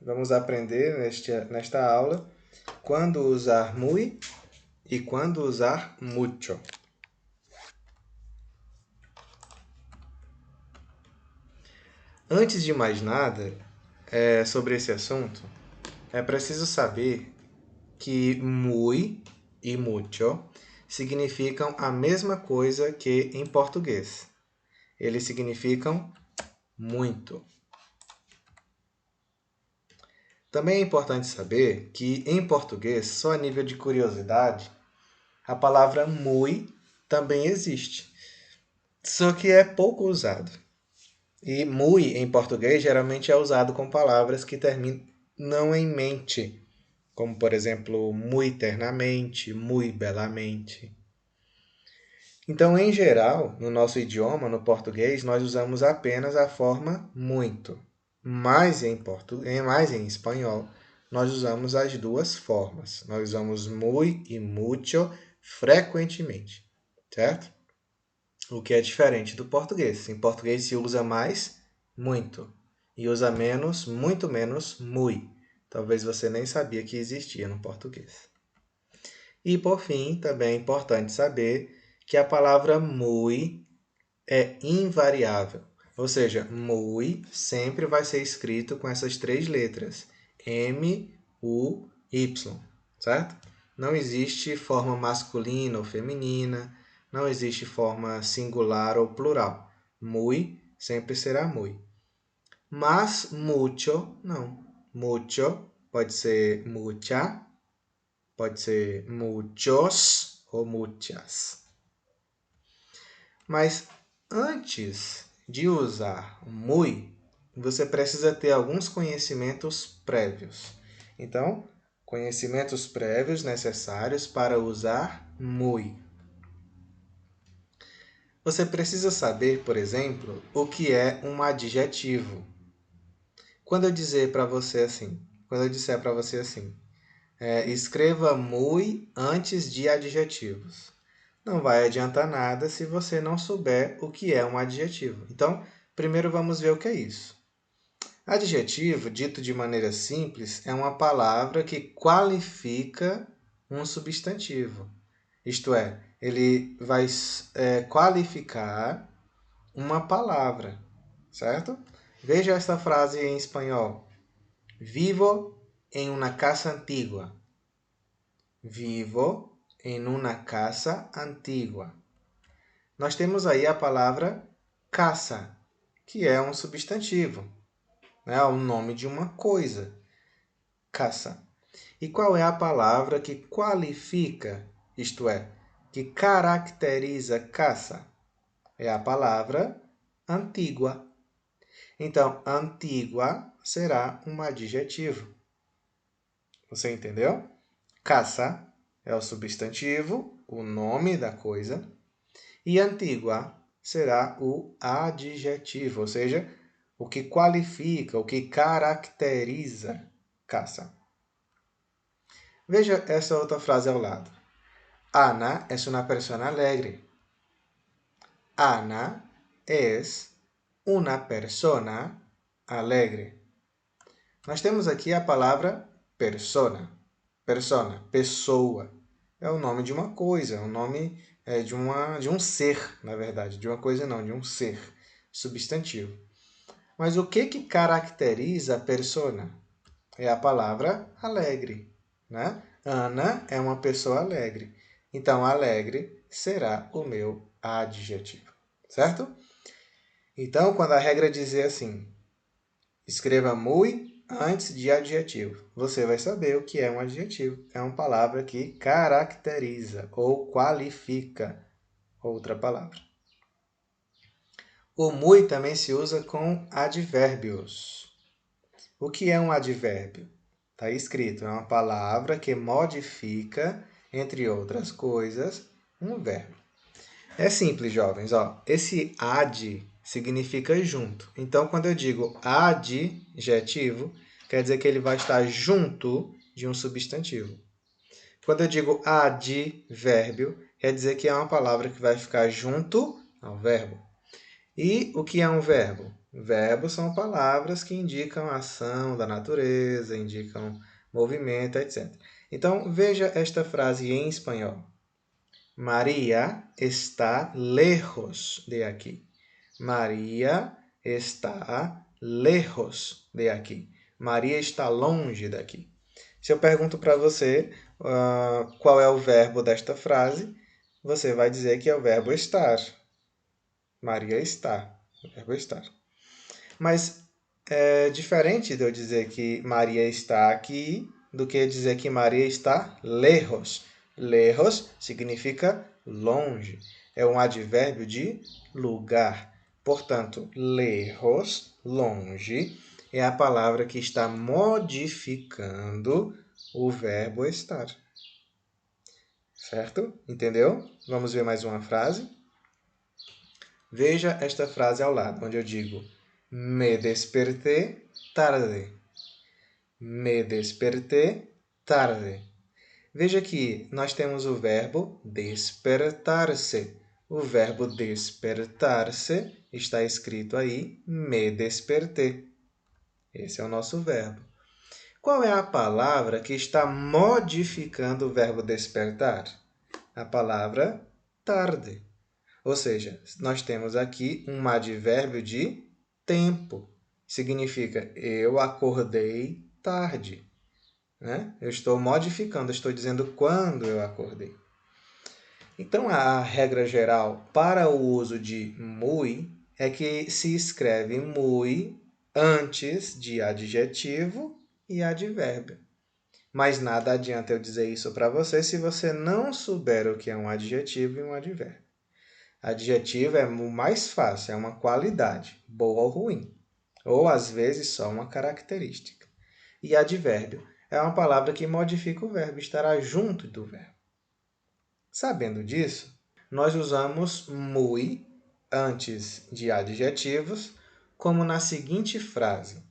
Vamos aprender nesta aula quando usar muy e quando usar mucho. Antes de mais nada, sobre esse assunto, é preciso saber que muy e mucho significam a mesma coisa que em português. Eles significam muito. Também é importante saber que em português, só a nível de curiosidade, a palavra muy também existe, só que é pouco usado. E muy em português geralmente é usado com palavras que terminam em mente, como por exemplo, muy ternamente, muy belamente. Então, em geral, no nosso idioma, no português, nós usamos apenas a forma muito. Mas em espanhol, nós usamos as duas formas. Nós usamos muy e mucho frequentemente, certo? O que é diferente do português. Em português se usa mais muito e usa menos, muito menos, muy. Talvez você nem sabia que existia no português. E por fim, também é importante saber que a palavra muy é invariável. Ou seja, muy sempre vai ser escrito com essas três letras, M, U, Y, certo? Não existe forma masculina ou feminina, não existe forma singular ou plural. Muy sempre será muy. Mas mucho, não. Mucho pode ser mucha, pode ser muchos ou muchas. Mas antes de usar muy, você precisa ter alguns conhecimentos prévios. Então, conhecimentos prévios necessários para usar muy. Você precisa saber, por exemplo, o que é um adjetivo. Quando eu disser para você assim, escreva muy antes de adjetivos. Não vai adiantar nada se você não souber o que é um adjetivo. Então, primeiro vamos ver o que é isso. Adjetivo, dito de maneira simples, é uma palavra que qualifica um substantivo. Isto é, ele vai qualificar uma palavra, certo? Veja esta frase em espanhol. Vivo en una casa antigua. Vivo en una casa antigua. Nós temos aí a palavra casa, que é um substantivo, né? O nome de uma coisa. Casa. E qual é a palavra que qualifica, isto é, que caracteriza casa? É a palavra antigua. Então, antigua será um adjetivo. Você entendeu? Casa é o substantivo, o nome da coisa. E antigua será o adjetivo, ou seja, o que qualifica, o que caracteriza casa. Veja essa outra frase ao lado. Ana es una persona alegre. Ana es una persona alegre. Nós temos aqui a palavra persona. Persona, pessoa. É o nome de uma coisa, é o nome de um ser, na verdade. De uma coisa não, de um ser. Substantivo. Mas o que caracteriza a persona? É a palavra alegre, né? Ana é uma pessoa alegre. Então, alegre será o meu adjetivo, certo? Então, quando a regra dizer assim, escreva muy antes de adjetivo, você vai saber o que é um adjetivo. É uma palavra que caracteriza ou qualifica outra palavra. O muy também se usa com advérbios. O que é um advérbio? Está escrito, é uma palavra que modifica, entre outras coisas, um verbo. É simples, jovens. Esse ad significa junto. Então, quando eu digo adjetivo, quer dizer que ele vai estar junto de um substantivo. Quando eu digo advérbio, quer dizer que é uma palavra que vai ficar junto ao verbo. E o que é um verbo? Verbos são palavras que indicam a ação da natureza, indicam movimento, etc. Então, veja esta frase em espanhol. Maria está lejos de aqui. Maria está lejos de aqui. Maria está longe daqui. Se eu pergunto para você qual é o verbo desta frase, você vai dizer que é o verbo estar. Maria está. O verbo estar. Mas é diferente de eu dizer que Maria está aqui do que dizer que Maria está lejos. Lejos significa longe. É um advérbio de lugar. Portanto, lejos, longe, é a palavra que está modificando o verbo estar. Certo? Entendeu? Vamos ver mais uma frase. Veja esta frase ao lado, onde eu digo: me desperté tarde. Me desperté tarde. Veja que nós temos o verbo despertar-se. O verbo despertar-se está escrito aí, me desperté. Esse é o nosso verbo. Qual é a palavra que está modificando o verbo despertar? A palavra tarde. Ou seja, nós temos aqui um advérbio de tempo. Significa eu acordei tarde. Né? Eu estou modificando, estou dizendo quando eu acordei. Então, a regra geral para o uso de muy é que se escreve muy antes de adjetivo e advérbio. Mas nada adianta eu dizer isso para você se você não souber o que é um adjetivo e um advérbio. Adjetivo é o mais fácil, é uma qualidade, boa ou ruim. Ou, às vezes, só uma característica. E advérbio é uma palavra que modifica o verbo, estará junto do verbo. Sabendo disso, nós usamos muy antes de adjetivos, como na seguinte frase: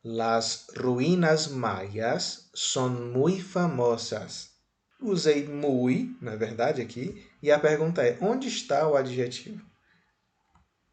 Las ruínas mayas son muy famosas. Usei muy, na verdade, aqui, e a pergunta é: onde está o adjetivo?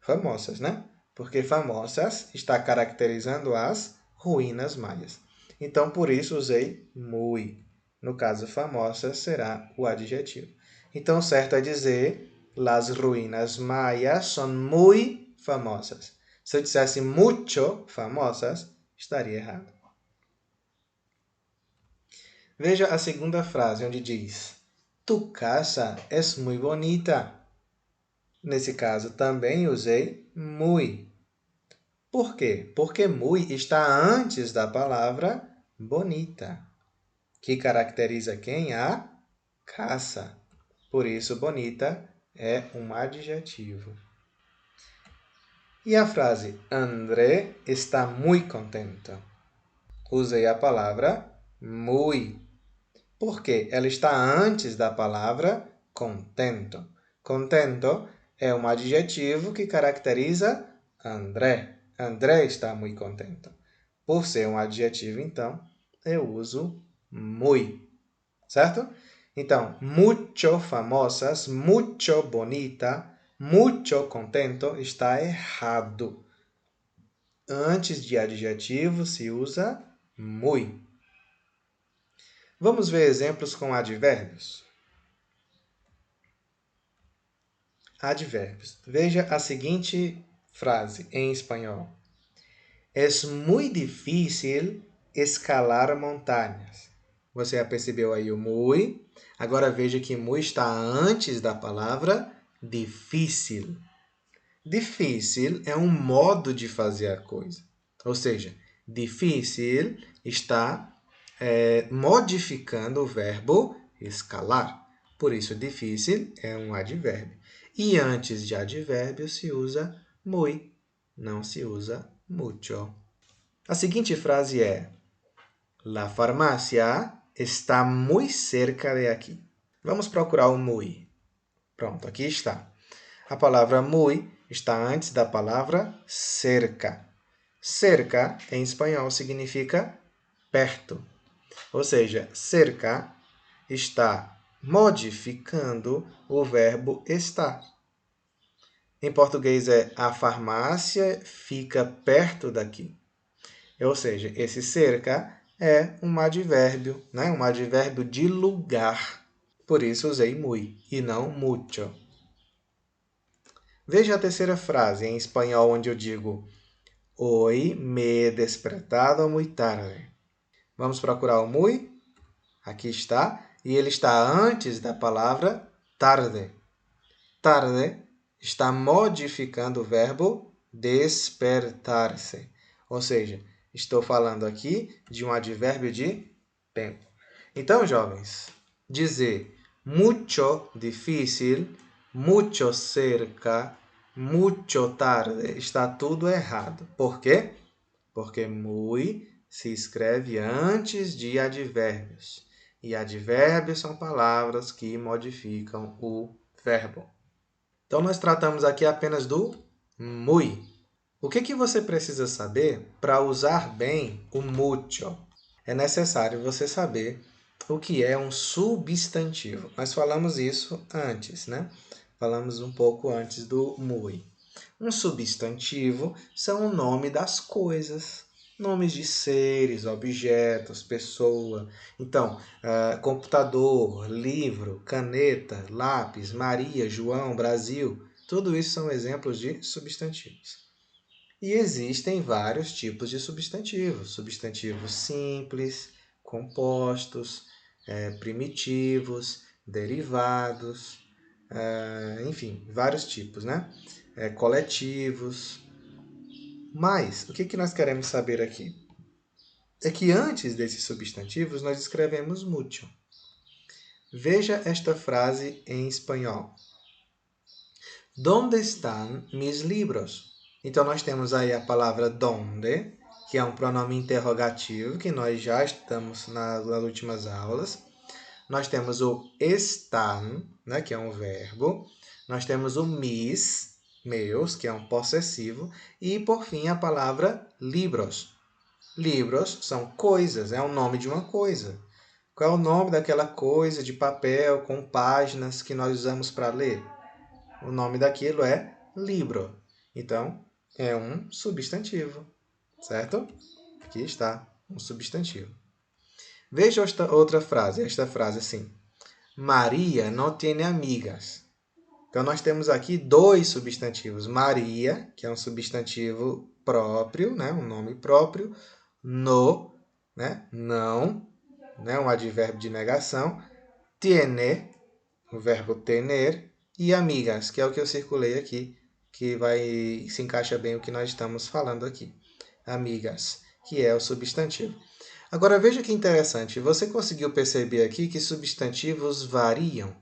Famosas, né? Porque famosas está caracterizando as ruínas maias. Então, por isso, usei muy. No caso, famosas será o adjetivo. Então, certo é dizer, las ruínas mayas son muy famosas. Se eu dissesse mucho famosas, estaria errado. Veja a segunda frase, onde diz: Tu casa es muy bonita. Nesse caso, também usei muy. Por quê? Porque muy está antes da palavra bonita, que caracteriza quem? A casa. Por isso, bonita é um adjetivo. E a frase André está muy contento. Usei a palavra muy. Por quê? Ela está antes da palavra contento. Contento é um adjetivo que caracteriza André. André está muito contento. Por ser um adjetivo, então, eu uso muy. Certo? Então, mucho famosas, mucho bonita, mucho contento está errado. Antes de adjetivo se usa muy. Vamos ver exemplos com advérbios. Advérbios. Veja a seguinte frase em espanhol. Es muy difícil escalar montanhas. Você já percebeu aí o muy? Agora veja que muy está antes da palavra difícil. Difícil é um modo de fazer a coisa. Ou seja, difícil está modificando o verbo escalar. Por isso, difícil é um advérbio. E antes de advérbio se usa muy, não se usa mucho. A seguinte frase é: La farmacia está muy cerca de aquí. Vamos procurar o muy. Pronto, aqui está. A palavra muy está antes da palavra cerca. Cerca, em espanhol, significa perto. Ou seja, cerca está modificando o verbo estar. Em português é a farmácia fica perto daqui. Ou seja, esse cerca é um advérbio, né? Um advérbio de lugar. Por isso usei muy e não mucho. Veja a terceira frase em espanhol, onde eu digo hoy me he despertado muy tarde. Vamos procurar o muy? Aqui está. E ele está antes da palavra tarde. Tarde está modificando o verbo despertar-se. Ou seja, estou falando aqui de um advérbio de tempo. Então, jovens, dizer mucho difícil, mucho cerca, mucho tarde, está tudo errado. Por quê? Porque muy se escreve antes de advérbios. E advérbios são palavras que modificam o verbo. Então, nós tratamos aqui apenas do muy. O que você precisa saber para usar bem o mucho? É necessário você saber o que é um substantivo. Nós falamos isso antes, né? Falamos um pouco antes do muy. Um substantivo são o nome das coisas. Nomes de seres, objetos, pessoa. Então, computador, livro, caneta, lápis, Maria, João, Brasil. Tudo isso são exemplos de substantivos. E existem vários tipos de substantivos. Substantivos simples, compostos, primitivos, derivados, enfim, vários tipos, né? Coletivos. Mas, o que nós queremos saber aqui? É que antes desses substantivos, nós escrevemos mucho. Veja esta frase em espanhol. ¿Dónde están mis libros? Então, nós temos aí a palavra donde, que é um pronome interrogativo, que nós já estamos nas últimas aulas. Nós temos o están, né, que é um verbo. Nós temos o mis, meus, que é um possessivo. E, por fim, a palavra libros. Libros são coisas, é o nome de uma coisa. Qual é o nome daquela coisa de papel com páginas que nós usamos para ler? O nome daquilo é libro. Então, é um substantivo, certo? Aqui está, um substantivo. Veja outra frase, esta frase assim. Maria não tem amigas. Então, nós temos aqui dois substantivos. Maria, que é um substantivo próprio, né? Um nome próprio. No, né? Não, né? Um advérbio de negação. Tiene, o verbo tener. E amigas, que é o que eu circulei aqui, que se encaixa bem o que nós estamos falando aqui. Amigas, que é o substantivo. Agora, veja que interessante. Você conseguiu perceber aqui que substantivos variam?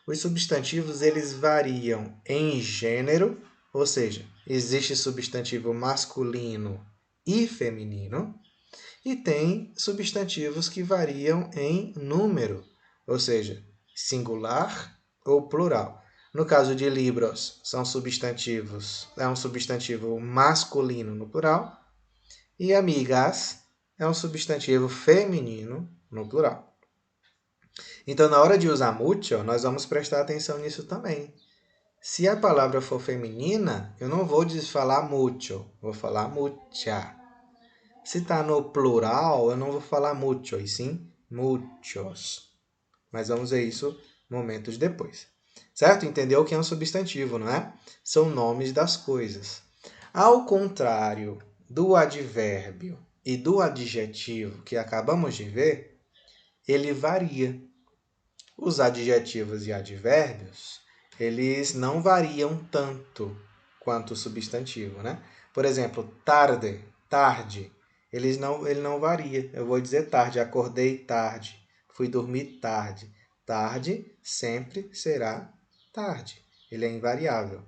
Os substantivos, eles variam em gênero, ou seja, existe substantivo masculino e feminino, e tem substantivos que variam em número, ou seja, singular ou plural. No caso de libros, são substantivos, é um substantivo masculino no plural, e amigas é um substantivo feminino no plural. Então, na hora de usar mucho, nós vamos prestar atenção nisso também. Se a palavra for feminina, eu não vou falar mucho, vou falar mucha. Se está no plural, eu não vou falar mucho, e sim muchos. Mas vamos ver isso momentos depois. Certo? Entendeu o que é um substantivo, não é? São nomes das coisas. Ao contrário do advérbio e do adjetivo que acabamos de ver, ele varia. Os adjetivos e advérbios, eles não variam tanto quanto o substantivo, né? Por exemplo, tarde, tarde, ele não varia. Eu vou dizer tarde, acordei tarde, fui dormir tarde. Tarde sempre será tarde. Ele é invariável.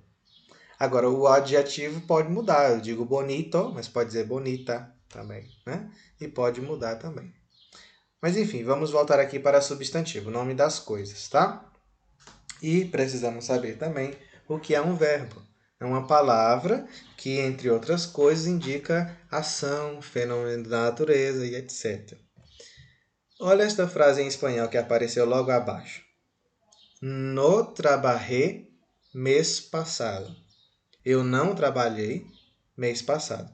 Agora, o adjetivo pode mudar. Eu digo bonito, mas pode dizer bonita também, né? E pode mudar também. Mas enfim, vamos voltar aqui para substantivo, nome das coisas, tá? E precisamos saber também o que é um verbo. É uma palavra que, entre outras coisas, indica ação, fenômeno da natureza e etc. Olha esta frase em espanhol que apareceu logo abaixo. No trabajé mês passado. Eu não trabalhei mês passado.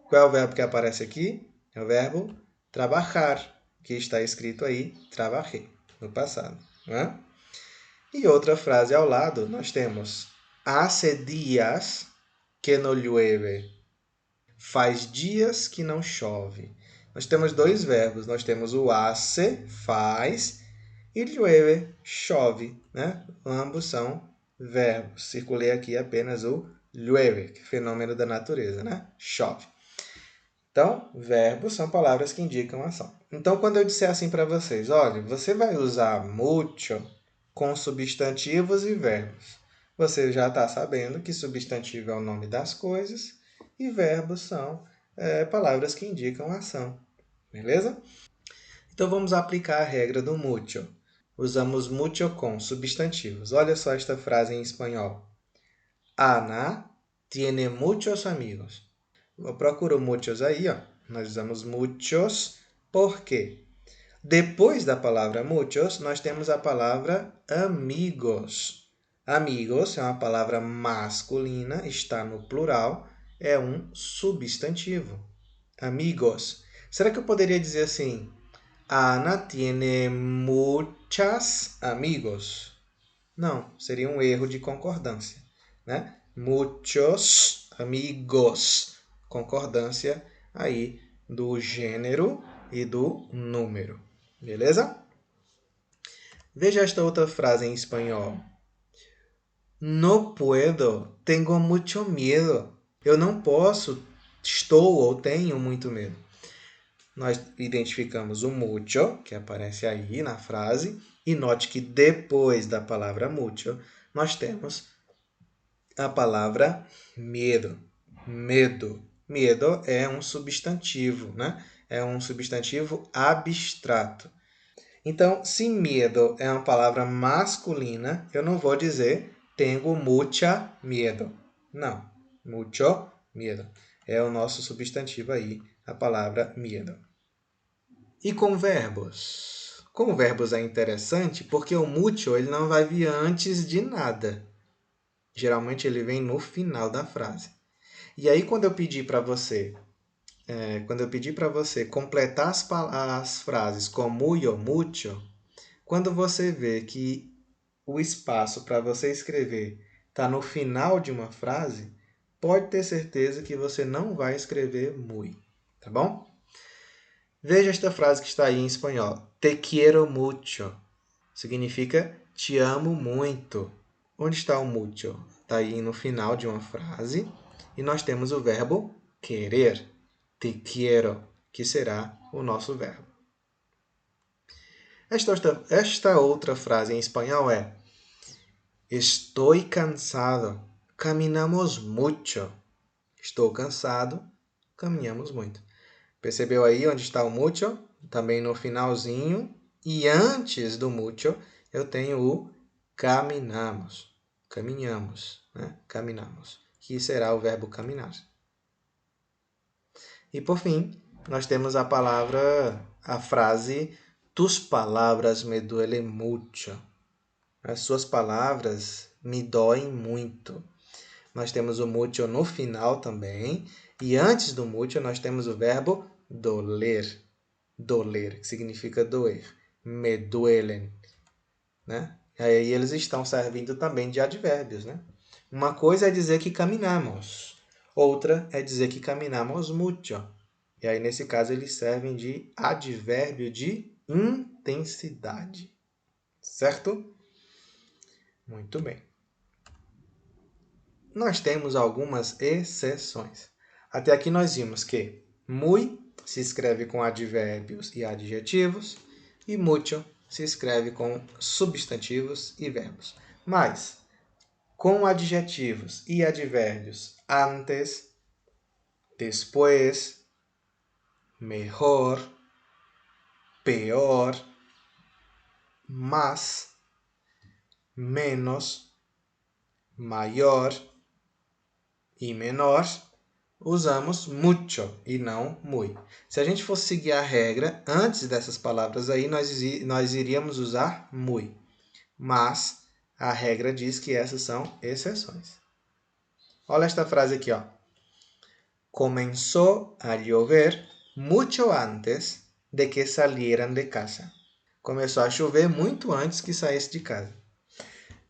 Qual é o verbo que aparece aqui? É o verbo trabalhar, que está escrito aí, trabajé, no passado. Né? E outra frase ao lado, nós temos hace días que no llueve. Faz dias que não chove. Nós temos dois verbos. Nós temos o hace, faz, e llueve, chove. Né? Ambos são verbos. Circulei aqui apenas o llueve, que é fenômeno da natureza, né? Chove. Então, verbos são palavras que indicam ação. Então, quando eu disser assim para vocês, olha, você vai usar mucho com substantivos e verbos. Você já está sabendo que substantivo é o nome das coisas e verbos são palavras que indicam ação. Beleza? Então, vamos aplicar a regra do mucho. Usamos mucho com substantivos. Olha só esta frase em espanhol. Ana tiene muchos amigos. Eu procuro muchos aí, ó. Nós usamos muchos porque depois da palavra muchos, nós temos a palavra amigos. Amigos é uma palavra masculina, está no plural, é um substantivo. Amigos. Será que eu poderia dizer assim? Ana tiene muchas amigos. Não, seria um erro de concordância, né? Muchos amigos. Concordância aí do gênero e do número. Beleza? Veja esta outra frase em espanhol. No puedo, tengo mucho miedo. Eu não posso, estou ou tenho muito medo. Nós identificamos o mucho, que aparece aí na frase, e note que depois da palavra mucho, nós temos a palavra medo. Medo. Medo é um substantivo, né? É um substantivo abstrato. Então, se medo é uma palavra masculina, eu não vou dizer tenho mucha medo. Não. Mucho medo. É o nosso substantivo aí, a palavra medo. E com verbos? Com verbos é interessante porque o mucho ele não vai vir antes de nada. Geralmente ele vem no final da frase. E aí quando eu pedir para você completar as frases com muy ou mucho, quando você vê que o espaço para você escrever está no final de uma frase, pode ter certeza que você não vai escrever muy, tá bom? Veja esta frase que está aí em espanhol. Te quiero mucho. Significa te amo muito. Onde está o mucho? Está aí no final de uma frase. E nós temos o verbo querer. Te quiero, que será o nosso verbo. Esta outra frase em espanhol é Estoy cansado. Caminamos mucho. Estou cansado. Caminhamos muito. Percebeu aí onde está o mucho? Também no finalzinho. E antes do mucho, eu tenho o caminamos. Caminhamos, né? Caminamos. Que será o verbo caminar. E por fim, nós temos a frase tus palabras me duelen mucho. As suas palavras me doem muito. Nós temos o mucho no final também. E antes do mucho, nós temos o verbo doler. Doler, que significa doer. Me duelen. Né? E aí eles estão servindo também de advérbios. Né? Uma coisa é dizer que caminamos. Outra é dizer que caminamos mucho. E aí, nesse caso, eles servem de advérbio de intensidade. Certo? Muito bem. Nós temos algumas exceções. Até aqui nós vimos que muy se escreve com advérbios e adjetivos e mucho se escreve com substantivos e verbos. Mas, com adjetivos e advérbios antes, después, mejor, peor, más, menos, maior e menor, usamos mucho e não muy. Se a gente fosse seguir a regra, antes dessas palavras aí, nós iríamos usar muy. Mas a regra diz que essas são exceções. Olha esta frase aqui, ó. Comenzó a llover mucho antes de que salieran de casa. Começou a chover muito antes que saísse de casa.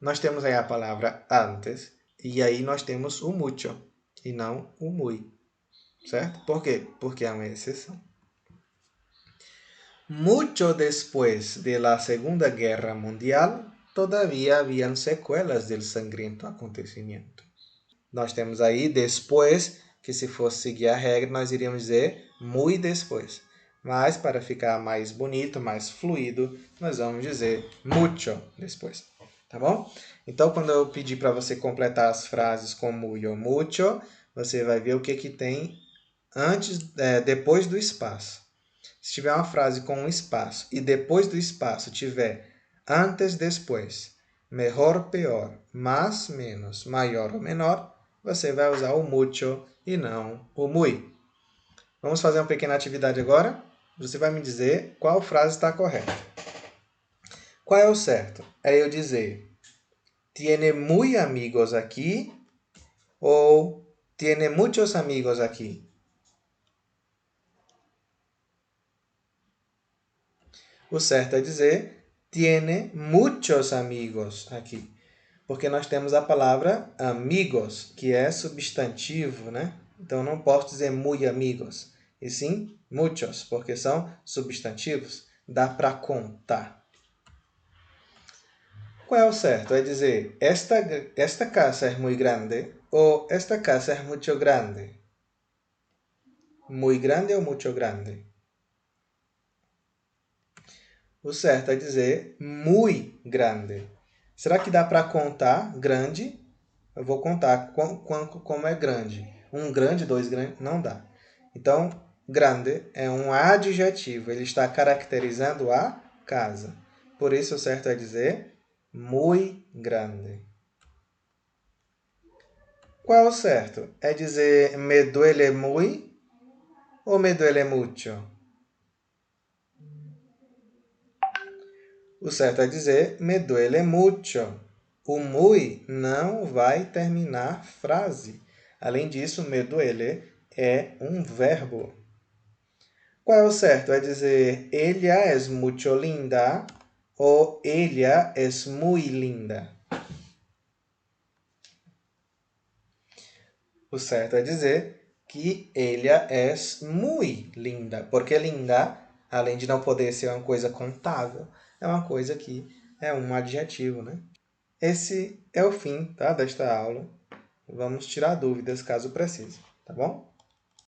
Nós temos aí a palavra antes e aí nós temos o mucho e não o muy. Certo? Por quê? Porque é uma exceção. Mucho después de la Segunda Guerra Mundial, todavía habían secuelas del sangriento acontecimiento. Nós temos aí depois, que se fosse seguir a regra, nós iríamos dizer muy después. Mas, para ficar mais bonito, mais fluido, nós vamos dizer mucho después. Tá bom? Então, quando eu pedir para você completar as frases com muy ou mucho, você vai ver o que tem depois do espaço. Se tiver uma frase com um espaço e depois do espaço tiver antes, depois, melhor, pior, mais, menos, maior ou menor, você vai usar o mucho e não o muy. Vamos fazer uma pequena atividade agora? Você vai me dizer qual frase está correta. Qual é o certo? É eu dizer tiene muy amigos aqui ou tiene muchos amigos aqui? O certo é dizer tiene muchos amigos aqui. Porque nós temos a palavra amigos, que é substantivo, né? Então não posso dizer muy amigos, e sim muchos, porque são substantivos. Dá para contar. Qual é o certo? É dizer esta casa é muito grande ou esta casa é muito grande. Muy grande ou muito grande? O certo é dizer muy grande. Será que dá para contar grande? Eu vou contar como é grande. Um grande, dois grandes, não dá. Então, grande é um adjetivo. Ele está caracterizando a casa. Por isso, o certo é dizer muy grande. Qual é o certo? É dizer me duele muy ou me duele mucho? O certo é dizer me duele mucho. O muy não vai terminar frase. Além disso, me duele é um verbo. Qual é o certo? É dizer ella es mucho linda ou ella es muy linda. O certo é dizer que ella es muy linda. Porque linda, além de não poder ser uma coisa contável, é uma coisa que é um adjetivo, né? Esse é o fim, tá, desta aula. Vamos tirar dúvidas caso precise, tá bom?